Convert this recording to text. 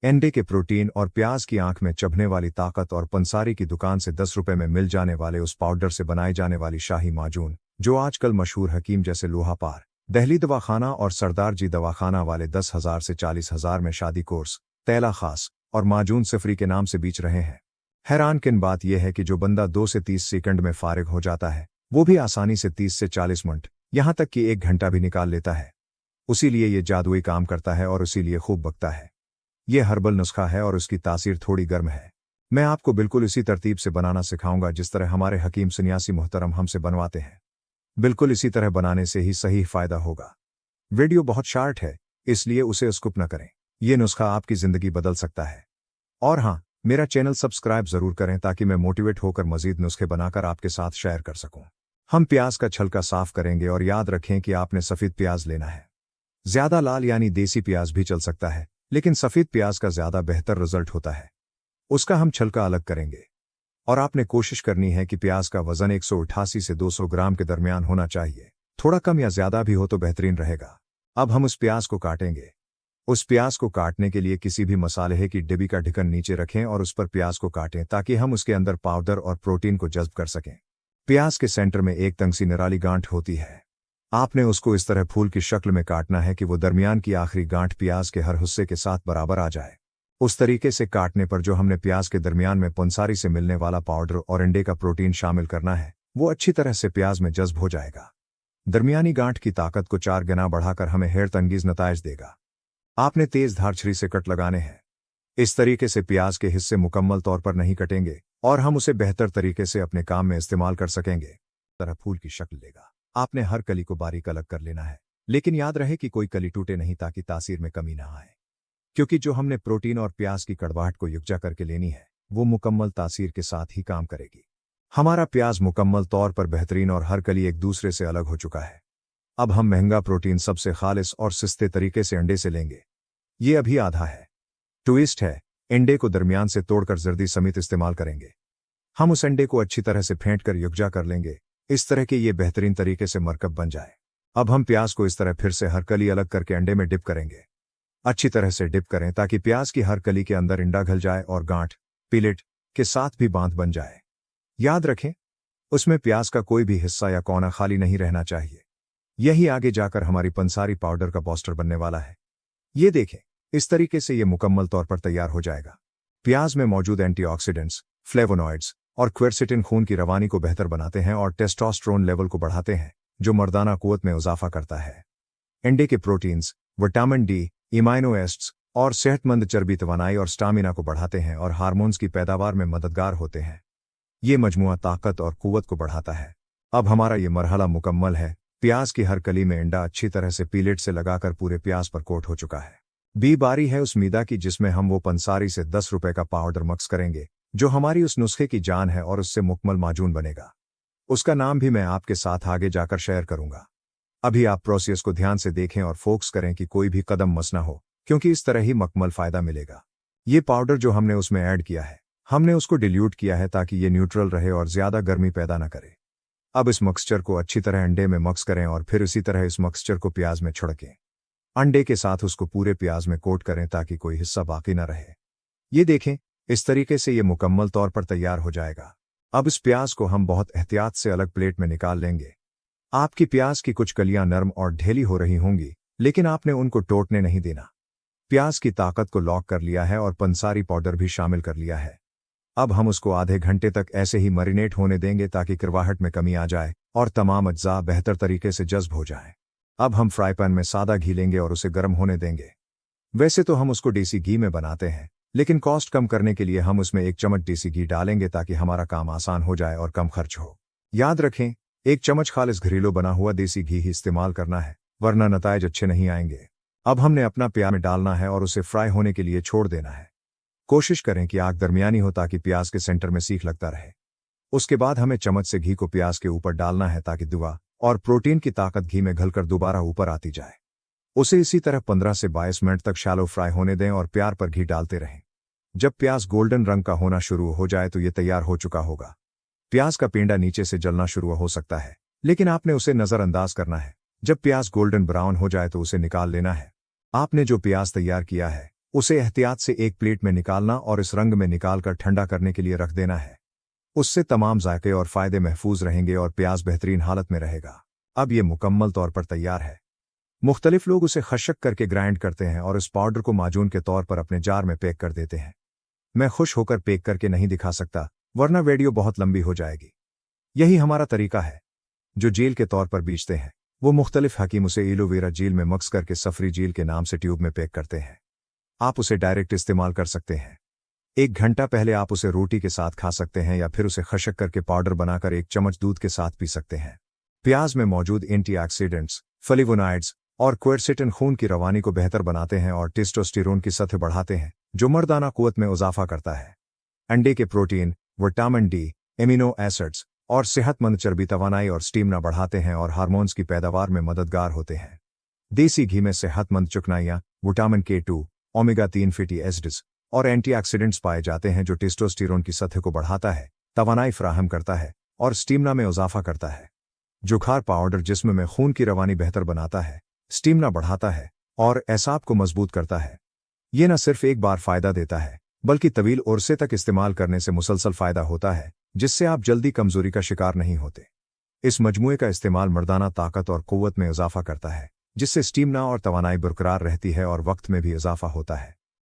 अंडे के प्रोटीन और प्याज की आंख में चुभने वाली ताकत और पंसारी की दुकान से 10 रुपए में मिल जाने वाले उस पाउडर से बनाई जाने वाली शाही माजून, जो आजकल मशहूर हकीम जैसे लोहापार, दिल्ली दवाखाना और सरदार जी दवाखाना वाले 10,000 से 40,000 में शादी कोर्स, तैला खास और माजून सिफरी के नाम से बेच रहे हैं। हैरान किन बात यह है कि जो बंदा 2 से 30 सेकंड में फारिग हो जाता है, वो भी आसानी से 30 से 40 मिनट, यहां तक कि 1 घंटा भी निकाल लेता है। उसीलिए ये जादुई काम करता है और उसीलिए खूब बकता है। ये हर्बल नुस्खा है और उसकी तासीर थोड़ी गर्म है। मैं आपको बिल्कुल इसी तरतीब से बनाना सिखाऊंगा जिस तरह हमारे हकीम सन्यासी मुहतरम हमसे बनवाते हैं। बिल्कुल इसी तरह बनाने से ही सही फायदा होगा। वीडियो बहुत शार्ट है, इसलिए उसे स्किप न करें। ये नुस्खा आपकी जिंदगी बदल सकता है। और हाँ, मेरा चैनल सब्सक्राइब जरूर करें ताकि मैं मोटिवेट होकर मजीद नुस्खे बनाकर आपके साथ शेयर कर सकूं। हम प्याज का छलका साफ करेंगे और याद रखें कि आपने सफेद प्याज लेना है। ज्यादा लाल यानी देसी प्याज भी चल सकता है, लेकिन सफेद प्याज का ज्यादा बेहतर रिजल्ट होता है। उसका हम छलका अलग करेंगे। और आपने कोशिश करनी है कि प्याज का वजन 188 से 200 ग्राम के दरमियान होना चाहिए। थोड़ा कम या ज्यादा भी हो तो बेहतरीन रहेगा। अब हम उस प्याज को काटेंगे। उस प्याज को काटने के लिए किसी भी मसाले की डिब्बी का ढक्कन नीचे रखें और उस पर प्याज को काटें ताकि हम उसके अंदर पाउडर और प्रोटीन को जज्ब कर सकें। प्याज के सेंटर में एक तंग-सी निराली गांठ होती है। आपने उसको इस तरह फूल की शक्ल में काटना है कि वो दरमियान की आखिरी गांठ प्याज के हर हिस्से के साथ बराबर आ जाए। उस तरीके से काटने पर जो हमने प्याज के दरमियान में पंसारी से मिलने वाला पाउडर और अंडे का प्रोटीन शामिल करना है, वो अच्छी तरह से प्याज में जज्ब हो जाएगा। दरमियानी गांठ की ताकत को 4 गुना बढ़ाकर हमें हैरत अंगेज नताइज देगा। आपने तेज धार छुरी से कट लगाने हैं। इस तरीके से प्याज के हिस्से मुकम्मल तौर पर नहीं कटेंगे और हम उसे बेहतर तरीके से अपने काम में इस्तेमाल कर सकेंगे। तरह फूल की शक्ल लेगा। आपने हर कली को बारीक अलग कर लेना है, लेकिन याद रहे कि कोई कली टूटे नहीं ताकि तासीर में कमी ना आए। क्योंकि जो हमने प्रोटीन और प्याज की कड़वाहट को यकजा करके लेनी है, वो मुकम्मल तासीर के साथ ही काम करेगी। हमारा प्याज मुकम्मल तौर पर बेहतरीन और हर कली एक दूसरे से अलग हो चुका है। अब हम महंगा प्रोटीन सबसे खालिस और सस्ते तरीके से अंडे से लेंगे। ये अभी आधा है। ट्विस्ट है, अंडे को दरमियान से तोड़कर जर्दी समेत इस्तेमाल करेंगे। हम उस अंडे को अच्छी तरह से फेंट कर यकजा कर लेंगे, इस तरह के ये बेहतरीन तरीके से मरकब बन जाए। अब हम प्याज को इस तरह फिर से हर कली अलग करके अंडे में डिप करेंगे। अच्छी तरह से डिप करें ताकि प्याज की हर कली के अंदर अंडा घल जाए और गांठ, पिलेट के साथ भी बांध बन जाए। याद रखें, उसमें प्याज का कोई भी हिस्सा या कोना खाली नहीं रहना चाहिए। यही आगे जाकर हमारी पंसारी पाउडर का पोस्टर बनने वाला है। ये देखें, इस तरीके से ये मुकम्मल तौर पर तैयार हो जाएगा। प्याज में मौजूद एंटीऑक्सीडेंट्स, फ्लेवोनॉइड्स और क्वेरसिटिन खून की रवानी को बेहतर बनाते हैं और टेस्टोस्टेरोन लेवल को बढ़ाते हैं, जो मर्दाना कुव्वत में इजाफा करता है। अंडे के प्रोटीन्स, विटामिन डी, इमाइनो एसिड्स और सेहतमंद चर्बी तवानाई और स्टामिना को बढ़ाते हैं और हार्मोन्स की पैदावार में मददगार होते हैं। ये मजमुआ ताकत और कुव्वत को बढ़ाता है। अब हमारा ये मरहला मुकम्मल है। प्याज की हर कली में अंडा अच्छी तरह से पीलेट से लगाकर पूरे प्याज पर कोट हो चुका है। बारी है उस मीदा की जिसमें हम वो पंसारी से 10 रुपए का पाउडर मिक्स करेंगे, जो हमारी उस नुस्खे की जान है और उससे मुकम्मल माजून बनेगा। उसका नाम भी मैं आपके साथ आगे जाकर शेयर करूंगा। अभी आप प्रोसेस को ध्यान से देखें और फोकस करें कि कोई भी कदम मस ना हो, क्योंकि इस तरह ही मुकम्मल फायदा मिलेगा। ये पाउडर जो हमने उसमें ऐड किया है, हमने उसको डिल्यूट किया है ताकि ये न्यूट्रल रहे और ज्यादा गर्मी पैदा न करे। अब इस मिक्सचर को अच्छी तरह अंडे में मिक्स करें और फिर इसी तरह इस मिक्सचर को प्याज में छिड़कें। अंडे के साथ उसको पूरे प्याज में कोट करें ताकि कोई हिस्सा बाकी न रहे। ये देखें, इस तरीके से ये मुकम्मल तौर पर तैयार हो जाएगा। अब इस प्याज को हम बहुत एहतियात से अलग प्लेट में निकाल लेंगे। आपकी प्याज की कुछ कलियां नरम और ढेली हो रही होंगी, लेकिन आपने उनको टूटने नहीं देना। प्याज की ताकत को लॉक कर लिया है और पंसारी पाउडर भी शामिल कर लिया है। अब हम उसको आधे घंटे तक ऐसे ही मैरिनेट होने देंगे ताकि करवाहट में कमी आ जाए और तमाम अज्जा बेहतर तरीके से जज्ब हो जाएं। अब हम फ्राई पैन में सादा घी लेंगे और उसे गर्म होने देंगे। वैसे तो हम उसको देसी घी में बनाते हैं, लेकिन कॉस्ट कम करने के लिए हम उसमें 1 चम्मच देसी घी डालेंगे ताकि हमारा काम आसान हो जाए और कम खर्च हो। याद रखें, 1 चम्मच खालिस घरेलू बना हुआ देसी घी ही इस्तेमाल करना है, वरना नताइज अच्छे नहीं आएंगे। अब हमने अपना प्याज में डालना है और उसे फ्राई होने के लिए छोड़ देना है। कोशिश करें कि आग दरमियानी हो ताकि प्याज के सेंटर में सीख लगता रहे। उसके बाद हमें चम्मच से घी को प्याज के ऊपर डालना है ताकि दुआ और प्रोटीन की ताकत घी में घलकर दोबारा ऊपर आती जाए। उसे इसी तरह 15 से 22 मिनट तक शैलो फ्राई होने दें और प्यार पर घी डालते रहें। जब प्याज गोल्डन रंग का होना शुरू हो जाए तो ये तैयार हो चुका होगा। प्याज का पेंडा नीचे से जलना शुरू हो सकता है, लेकिन आपने उसे नजरअंदाज करना है। जब प्याज गोल्डन ब्राउन हो जाए तो उसे निकाल लेना है। आपने जो प्याज तैयार किया है उसे एहतियात से एक प्लेट में निकालना और इस रंग में निकालकर ठंडा करने के लिए रख देना है। उससे तमाम जायके और फायदे महफूज रहेंगे और प्याज बेहतरीन हालत में रहेगा। अब ये मुकम्मल तौर पर तैयार है। मुख्तलिफ लोग उसे खशक करके ग्राइंड करते हैं और इस पाउडर को माजून के तौर पर अपने जार में पैक कर देते हैं। मैं खुश होकर पैक करके नहीं दिखा सकता, वरना वीडियो बहुत लंबी हो जाएगी। यही हमारा तरीका है। जो जेल के तौर पर बेचते हैं वो मुख्तलिफ हकीम उसे एलोवेरा जेल में मिक्स करके सफरी जेल के नाम से ट्यूब में पैक करते हैं। आप उसे डायरेक्ट इस्तेमाल कर सकते हैं। 1 घंटा पहले आप उसे रोटी के साथ खा सकते हैं या फिर उसे खशक करके पाउडर बनाकर 1 चम्मच दूध के साथ पी सकते हैं। प्याज में मौजूद एंटीऑक्सीडेंट्स, फ्लेवोनॉइड्स और क्वेरसेटिन खून की रवानी को बेहतर बनाते हैं और टेस्टोस्टेरोन की सतह बढ़ाते हैं, जो मर्दाना कुव्वत में इजाफा करता है। अंडे के protein, vitamin D, amino acids और सेहतमंद चर्बी तवानाई और स्टीमना बढ़ाते हैं और हार्मोन्स की पैदावार में मददगार होते हैं। देसी घी में सेहतमंद चिकनाइयाँ, vitamin K2, omega three fatty acids और एंटीऑक्सीडेंट्स पाए जाते हैं, जो टेस्टोस्टेरोन की सतह को बढ़ाता है, तवानाई फराहम करता है और स्टीमना में इजाफा करता है। जुखार पाउडर जिस्म में खून की रवानी बेहतर बनाता है, स्टीमना बढ़ाता है और एसाब को मजबूत करता है। ये न सिर्फ एक बार फायदा देता है, बल्कि तवील अरसे तक इस्तेमाल करने से मुसलसल फायदा होता है, जिससे आप जल्दी कमजोरी का शिकार नहीं होते। इस मजमूए का इस्तेमाल मर्दाना ताकत और कुव्वत में इजाफा करता है, जिससे स्टीमना और तवानाई बरकरार रहती है और वक्त में भी इजाफा होता है।